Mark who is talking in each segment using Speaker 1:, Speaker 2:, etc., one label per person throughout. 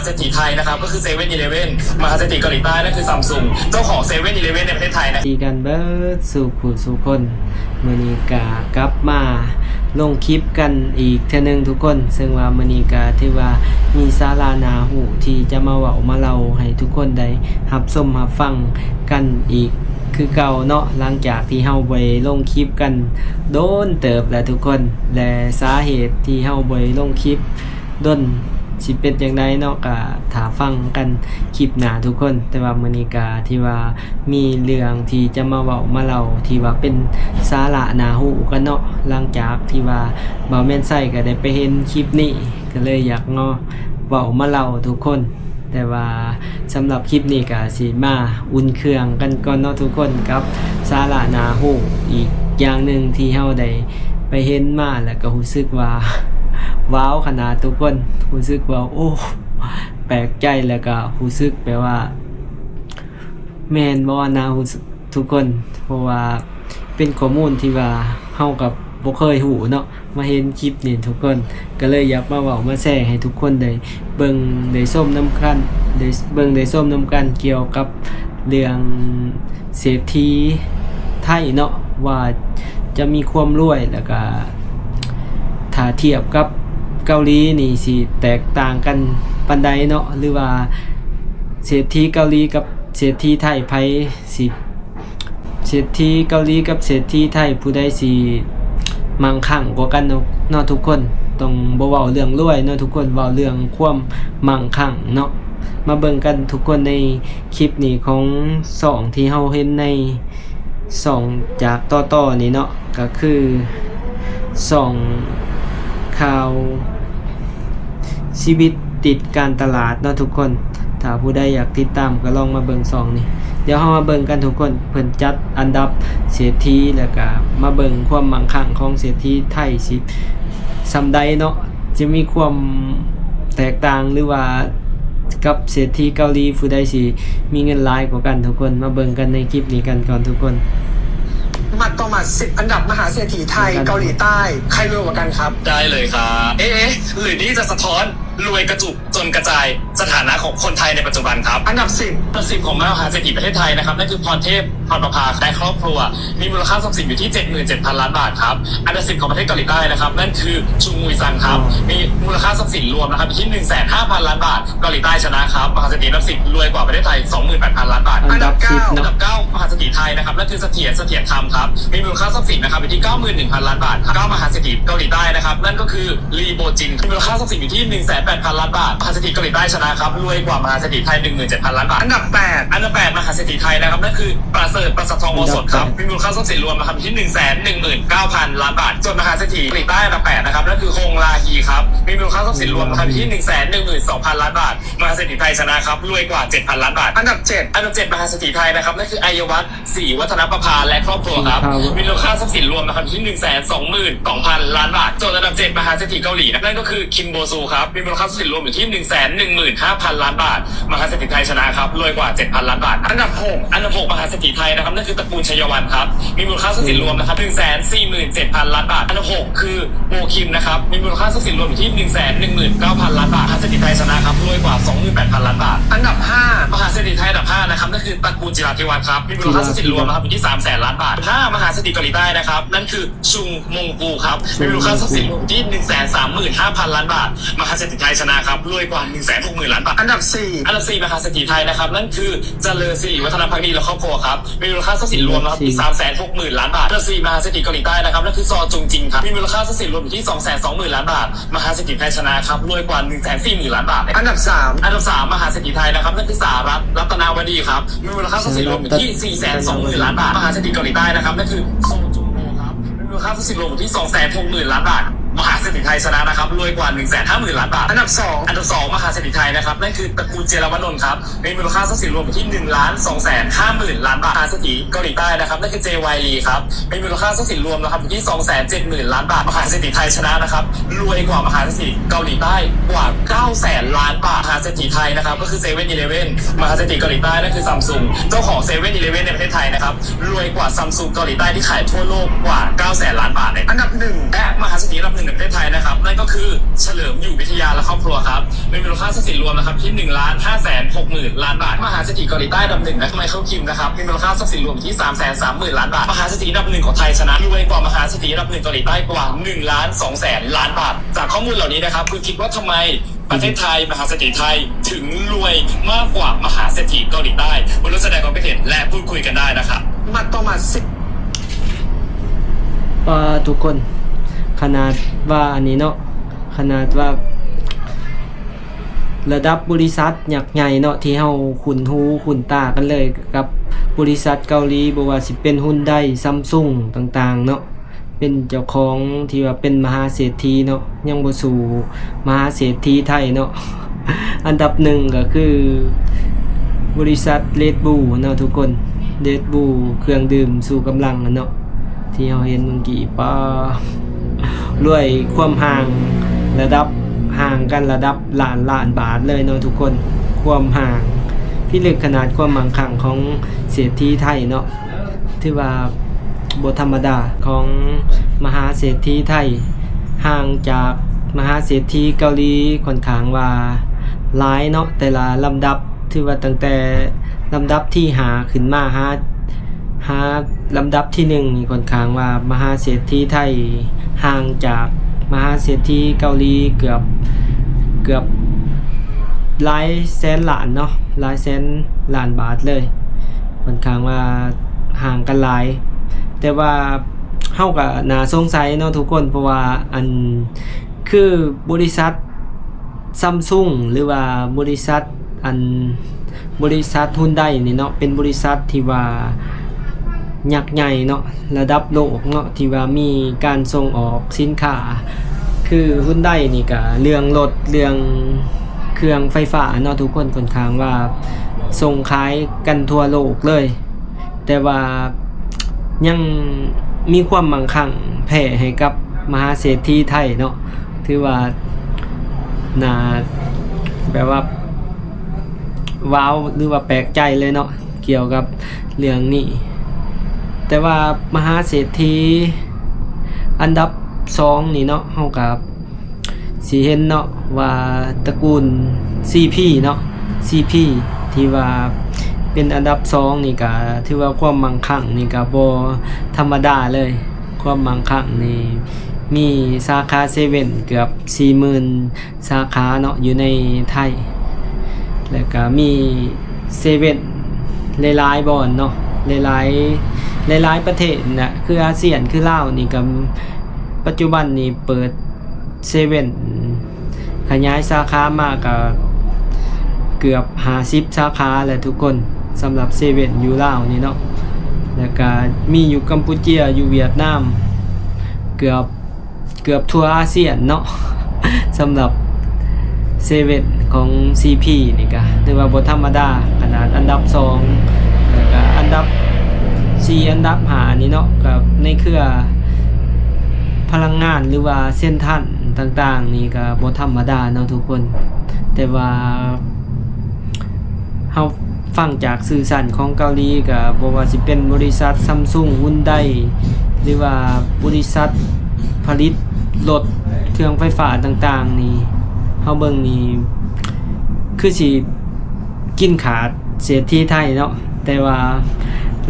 Speaker 1: เศรษฐีไทยนะครับก็คือเซเว่นอีเลฟเว่นมหาเศรษฐีเกาหลีใต้นั่นคือซัมซุงเจ้าของเซเว่นอีเลฟเว่นในประเทศไทยนะ
Speaker 2: ดีกันเบิร์ดสู่ผู้สู่คนมื้อนี้ก็กลับมาลงคลิปกันอีกเทื่อนึงทุกคนซึ่งว่ามื้อนี้ก็ถือว่ามีสาระน่าฮู้ที่จะมาเว้ามาเล่าให้ทุกคนได้รับชมรับฟังกันอีกคือเก่าเนาะหลังจากที่เฮาไปลงคลิปกันโดนเติบแล้วทุกคนและสาเหตุที่เฮาไปลงคลิปด้นสิเป็นจังไดเนาะก็ถ้าฟังกันคลิปหน้าทุกคนแต่ว่ามื้อนี้ก็ที่ว่ามีเรื่องที่จะมาเว้ามาเล่าที่ว่าเป็นสาระน่าฮู้กันเนาะหลังจากที่ว่าบ่าวแม่นไส้ก็ได้ไปเห็นคลิปนี้ก็เลยอยากเนาะเว้ามาเล่าทุกคนแต่ว่าสำหรับคลิปนี้ก็สิมาอุ่นเครื่องกันก่อนเนาะทุกคนกับสาระน่าฮู้อีกอย่างหนึ่งที่เฮาได้ไปเห็นมาแล้วก็รู้สึกว่าว้าวขนาดทุกคนรู้สึกว่าโอ้แปลกใจแล้วก็รู้สึกแปลว่าแม่นบ่นะทุกคนเพราะว่าเป็นข้อมูลที่ว่าเฮากับบ่เคยรู้เนาะมาเห็นคลิปนี่ทุกคนก็เลยอยากมาเว้ามาแชร์ให้ทุกคนได้เบิ่งได้ชมนำกันได้เบิ่งได้ชมนำกันเกี่ยวกับเรื่องเศรษฐีไทยเนาะว่าจะมีความรวยแล้วก็ถ้าเทียบกับเกาหลีนี่สิแตกต่างกันปานใดเนาะหรือว่าเศรษฐีเกาหลีกับเศรษฐีไทยไผสิเศรษฐีเกาหลีกับเศรษฐีไทยผู้ใดสิมั่งคั่งกว่ากันเนาะทุกคนต้องบ่เว้าเรื่องรวยเนาะทุกคนเว้าเรื่องความมั่งคั่งเนาะมาเบิ่งกันทุกคนในคลิปนี้ของ2ที่เฮาเห็นใน2จากต่อๆนี่เนาะก็คือ2ข่าวชีวิตติดการตลาดเนาะทุกคนถ้าผู้ใดอยากติดตามก็ลองมาเบิ่ง2นี่เดี๋ยวเฮามาเบิ่งกันทุกคนเพิ่นจัดอันดับเศรษฐีแล้วก็มาเบิ่งความมั่งคั่งของเศรษฐีไทยสิซำใดเนาะจะมีความแตกต่างหรือว่ากับเศรษฐีเกาหลีผู้ใดสิมีเงินหลายกว่ากันทุกคนมาเบิ่งกันในคลิปนี้กันก่อนทุกคน
Speaker 3: มัดต่อมัด10 อันดับมหาเศรษฐีไทยเกาหลีใต้ใครรวยกว่ากันครับ
Speaker 1: ได้เลยครับเอ๊ะหรือนี่จะสะท้อนรวยกระจุกจนกระจายสถานะของคนไทยในปัจจุบันครับ
Speaker 3: อันดับ
Speaker 1: 10ของมหาเศรษฐีประเทศไทยนะครับนั่นคือพรเทพพรประภาและครอบครัวมีมูลค่าทรัพย์สินอยู่ที่ 77,000 ล้านบาทครับอันดับ10ของประเทศเกาหลีใต้นะครับนั่นคือชุงมุยซังครับมีมูลค่าทรัพย์สินรวมนะครับอยู่ที่ 150,000 ล้านบาทเกาหลีใต้ชนะครับมหาเศรษฐีอันดับ10รวยกว่าประเทศไทย 28,000 ล้านบาท
Speaker 3: อันดับ
Speaker 1: 9มหาเศรษฐีไทยนะครับนั่นคือเสถียรธรรมครับมีมูลค่าทรัพย์สินนะครับอยู่ที่ 91,000 ล้านบาท9มหาเศรษฐีเกาหลีใต้นะครับนั่นก็คือลีโบจินมีมูลค่าทรัพย์สินอยู่ที่ 180,000 ล้านบาทมหาเศรษฐีเกาหลีใต้ชนะครับรวยกว่ามหาเศรษฐีไทย 17,000 ล้านบาท
Speaker 3: อันดับ
Speaker 1: 8มหาเศรษฐีไทยนะครับนั่นคือประเสริฐประสาททองโอสถครับมีมูลค่าทรัพย์สินรวมนะครับที่ 119,000 ล้านบาทส่วนมหาเศรษฐีเกาหลีใต้อันดับ8นะครับนั่นคือฮงลาฮีครับมีมูลค่าทรัพย์สินรวมนะครับที่ 112,000 ล้านบาทมหาเศรษฐีไทยชนะครับรวยกว่า 7,000 ล้านบาท
Speaker 3: อันดับ7
Speaker 1: มหาเศรษฐีไทยนะครับนั่นคืออัยวัฒน์ศรีวัฒนประภาและครอบครัวครับมีมูลค่าทรัพย์สินรวมนะครับที่ 122,000 ล้านบาทส่วนอันดับ7มหาเศรษฐีเกาหลีนั่นก็คือคิมโบซูครับมีมูลค่าทรัพย์สินรวมอยู่ที่ 115,000 ล้านบาทมหาเศรษฐีไทยชนะครับรวยกว่า 7,000 ล้านบาทอันดับ6มหาเศรษฐีไทยนะครับนั่นคือตระกูลชัยวัฒน์ครับมีมูลค่าทรัพย์สินรวมนะครับ 147,000 ล้านบาทอันดับ6คือโบคิมนะครับมีมูลค่าทรัพย์สินรวมอยู่ที่ 119,000 ล้านบาทมหาเศรษฐีไทยชนะครับรวยกว่า 28,000 ล้านบาท
Speaker 3: อันดับ5
Speaker 1: มหาเศรษฐีไทยอันดับ5นะครับนั่นคือตระกูลจิราธิวัฒน์ครับมีมูลค่าทรัพย์สินรวมนะครับอยู่ที่ 300,000 ล้านบาท5มหาเศรษฐีเกาหลีใต้นะครับนั่นคือชุงมงกูครับมีมูลค่าทรัพย์สินรวมที่ 135,000 ล้านบาทมหาเศรษฐีไทยชนะครับรวยกว่า 160,000 ล้านบาท
Speaker 3: อันดับ
Speaker 1: 4มหาเศรษฐีไทยนะครับนั่นคือเจริญศิริวัฒนภักดีและครอบครัวครับมีมูลค่าทรัพย์สินรวมนะครับที่ 360,000 ล้านบาทอันดับ4มหาเศรษฐีเกาหลีใต้นะครับนั่นคือซอจุงจิงครับมีมูลค่าทรัพย์สินรวมอยู่ที่ 220,000 ล้านบาทมหาเศรษฐีไทยชนะครับรวยกว่า 140,000 ล้านบาท
Speaker 3: อันดับ
Speaker 1: 3มหาเศรษฐีไทยนะครับนั่นคือสารัตนาวดีครับมีมูลค่าทรัพย์สินรวมอยู่ที่ 420,000 ล้านบาทมหาเศรษฐีเกาหลีใต้นะครับนั่นคือซงจุงโฮครับมีมูลค่าทรัพย์สินรวมอยู่ที่ 260,000 ล้านบาทมหาเศรษฐีไทยชนะนะครับรวยกว่า 150,000 ล้านบาท
Speaker 3: อันดับ
Speaker 1: 2มหาเศรษฐีไทยนะครับนั่นคือตระกูลเจรวนนท์ครับมีมูลค่าทรัพย์สินรวมอยู่ที่ 1,250,000 ล้านบาทมหาเศรษฐีเกาหลีใต้นะครับนั่นคือเจวายลีครับมีมูลค่าทรัพย์สินรวมนะครับอยู่ที่ 270,000 ล้านบาทมหาเศรษฐีไทยชนะนะครับรวยกว่ามหาเศรษฐีเกาหลีใต้กว่า 900,000 ล้านบาทมหาเศรษ ษฐีไทยนะครับก็คือเซเว่นอีเลฟเว่นมหาเศรษฐีเกาหลีใต้นั่นคือซัมซุงเจ้าของเซเว่นอีเลฟเว่นในประเทศไทยนะครับรวยกว่าซัมซุงเกาหลีใต้ที่ขายทั่วโลกกว่า 900,000 ล้านบาทเลย
Speaker 3: อันดับหนึ่ง
Speaker 1: และมหาเศรษฐีอันดับหนึ่งในประเทศไทยนะครับนั่นก็คือเฉลิมอยู่วิทยาและครอบครัวครับมีมูลค่าทรัพย์สินรวมนะครับที่1,560,000 ล้านบาทมหาเศรษฐีเกาหลีใต้อันดับหนึ่งนะไมเคิลคิมนะครับมีมูลค่าทรัพย์สินรวมที่330,000 ล้านบาทมหาเศรษฐีอันดับหนึ่งของไทยชนะรวยกว่ามหาเศรษฐีอันดับหนึ่งเกาหลีใต้กว่า1,200,000 ล้านบาทจากข้อมูลเหล่านี้นะครับคุณคิดว่าทำไมประเทศไทยมหาเศรษฐีไทยถึงรวยมากกว่ามหาเศรษฐีเกาหลีใต้บนรถแสดงความคิดเห็นและพูดคุยกันได้นะครับ
Speaker 3: หมัดต่อหมัด
Speaker 2: ทุกคนขนาดว่าอันนี้เนาะขนาดว่าระดับบริษัทยักษ์ใหญ่เนาะที่เฮาขุนหูขุนตากันเลยกับบริษัทเกาหลีบ่ว่าสิเป็นฮุนไดซัมซุงต่างๆเนาะเป็นเจ้าของที่ว่าเป็นมหาเศรษฐีเนาะยังบ่สู่มหาเศรษฐีไทยเนาะ อันดับหนึ่งก็คือบริษัท Red Bull เนาะทุกคน Red Bull เครื่องดื่มสู่กำลังเนาะที่เราเห็นเมื่อกี้ป้ารวยความห่างระดับห่างกันระดับล้านบาทเลยเนาะทุกคนความห่างที่ลึกขนาดความมั่งคั่งของเศรษฐีไทยเนาะที่ว่าบ่ธรรมดาของมหาเศรษฐีไทยห่างจากมหาเศรษฐีเกาหลีค่อนข้างว่าหลายเนาะแต่ละลำดับที่ว่าตั้งแต่ลำดับที่หาขึ้นมาหาลำดับที่หนึ่งนี่ค่อนข้างว่ามหาเศรษฐีไทยห่างจากมหาเศรษฐีเกาหลีเกือบหลายแสนล้านเนาะหลายแสนล้านบาทเลยค่อนข้างว่าห่างกันหลายแต่ว่าเฮาก็น่าสงสัยเนาะทุกคนเพราะว่าอันคือบริษัทซัมซุงหรือว่าบริษัทฮุนไดนี่เนาะเป็นบริษัทที่ว่ายักษ์ใหญ่เนาะระดับโลกเนาะที่ว่ามีการส่งออกสินค้าคือฮุนไดนี่ก็เรื่องรถเรื่องเครื่องไฟฟ้าเนาะทุกคนค่อนข้างว่าส่งขายกันทั่วโลกเลยแต่ว่ายังมีความมั่งคั่งแผ่ให้กับมหาเศรษฐีไทยเนาะถือว่าน่าแบบว่าว้าวหรือว่าแปลกใจเลยเนาะเกี่ยวกับเรื่องนี้แต่ว่ามหาเศรษฐีอันดับ2นี่เนาะเฮากับสิเห็นเนาะว่าตระกูล CP เนาะ CP ที่ว่าเป็นอันดับ2นี่ก็ถือว่าความมั่งคั่งนี่ก็บ่ธรรมดาเลยความมั่งคั่งนี่มีสาขาเซเว่นเกือบ 40,000 สาขาเนาะอยู่ในไทยแล้วก็มีเซเว่นหลายๆบ่อนเนาะหลายประเทศนะคืออาเซียนคือลาวนี่ก็ปัจจุบันนี่เปิดเซเว่นขยายสาขามากก็เกือบ50สาขาแล้วทุกคนสำหรับเซเว่นอยู่ลาวนี่เนาะแล้วก็มีอยู่กัมพูชาอยู่เวียดนามเกือบทั่วอาเซียนเนาะ สำหรับเซเว่นของ CP นี่ก็ถือว่าบ่ธรรมดาขนาดอันดับ2แล้วก็อันดับ4อันดับ5นี่เนาะกับในเครือพลังงานหรือว่าเส้นทันต่างๆนี่ก็บ่ธรรมดาเนาะทุกคนแต่ว่าเฮาฟังจากสื่อสารของเกาหลีก็บ่ว่าสิเป็นบริษัท Samsung Hyundai หรือว่าบริษัทผลิตรถเครื่องไฟฟ้าต่างๆนี่เฮาเบิ่งนี่คือสิกินขาดเศรษฐีไทยเนาะแต่ว่า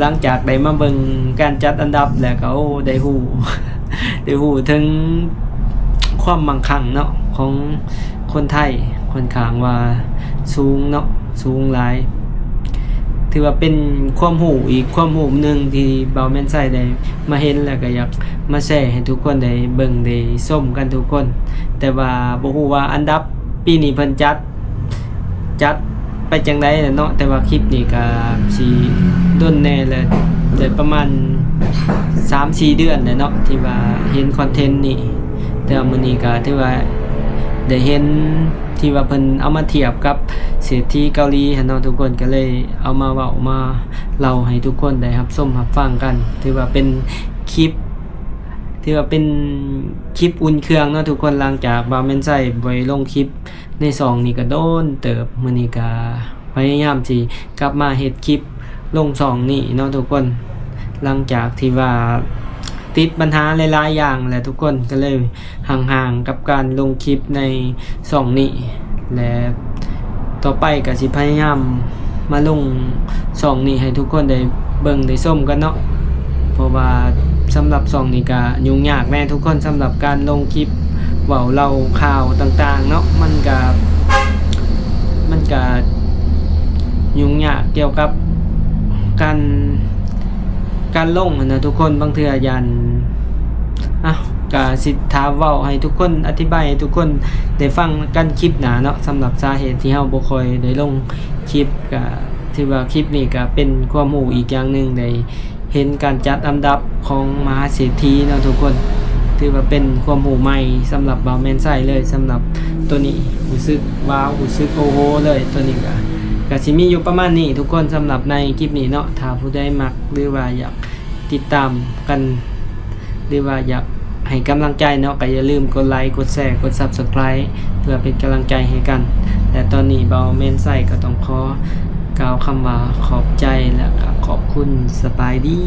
Speaker 2: หลังจากได้มาเบิ่งการจัดอันดับแล้วก็ได้ฮู้ ถึงความมั่งคั่งเนาะของคนไทยค่อนข้างว่าสูงเนาะสูงหลายถือว่าเป็นความรู้อีกความรู้นึงที่เบาแม่นไส้ได้มาเห็นแล้วก็อยากมาแชร์ให้ทุกคนได้เบิ่งได้ชมกันทุกคนแต่ว่าบ่ฮู้ว่าอันดับปีนี้เพิ่นจัดไปจังได๋เนาะแต่ว่าคลิปนี้ก็สิดนแน่เลยได้ประมาณ 3-4 เดือนแล้วเนาะที่ว่าเห็นคอนเทนต์นี้แต่มื้อนี้ก็ถือว่าได้เห็นที่ว่าเพิ่นเอามาเทียบกับเศรษฐีเกาหลีเนาะทุกคนก็เลยเอามาเว้ามาเล่าให้ทุกคนได้รับชมรับฟังกันถือว่าเป็นคลิป ถือว่าเป็นคลิปอุ่นเครื่องเนาะทุกคนหลังจากบ่าวแม่นใส่บ่ได้ลงคลิปใน2นี่ก็โดนเติบมื้อนี้ก็พยายามสิกลับมาเฮ็ดคลิปลง2นี่เนาะทุกคนหลังจากที่ว่าติดปัญหาหลายๆอย่างแหละทุกคนก็เลยห่างๆกับการลงคลิปใน2นี่และต่อไปก็สิพยายามมาลง2นี่ให้ทุกคนได้เบิ่งได้ชมกันเนาะเพราะว่าสำหรับ2นี่ก็ยุ่งยากแน่ทุกคนสำหรับการลงคลิปเว้าเล่าข่าวต่างๆเนาะมันก็ยุ่งยากเกี่ยวกับการลงนะทุกคนบางเทื่อยันก็สิท้าเว้าให้ทุกคนอธิบายให้ทุกคนได้ฟังกันคลิปหน้าเนาะสำหรับสาเหตุที่เฮาบ่ค่อยได้ลงคลิปก็ถือว่าคลิปนี้ก็เป็นความรู้อีกอย่างหนึงได้เห็นการจัดอันดับของมหาเศรษฐีเนาะทุกคนถือว่าเป็นความรู้ใหม่สำหรับบ่าวแม่นไส้เลยสำหรับตัวนี้รู้สึกว้าวรู้สึกโอ้โหเลยตัวนี้ก็สิมีอยู่ประมาณนี้ทุกคนสำหรับในคลิปนี้เนาะถ้าผู้ใดมักหรือว่าอยากติดตามกันหรือว่าอยากให้กำลังใจเนาะก็อย่าลืมกดไลค์กดแชร์กด Subscribe เพื่อเป็นกำลังใจให้กันและตอนนี้บ่าวแม่นไส้ก็ต้องขอกล่าวคำว่าขอบใจและก็ขอบคุณสบายดี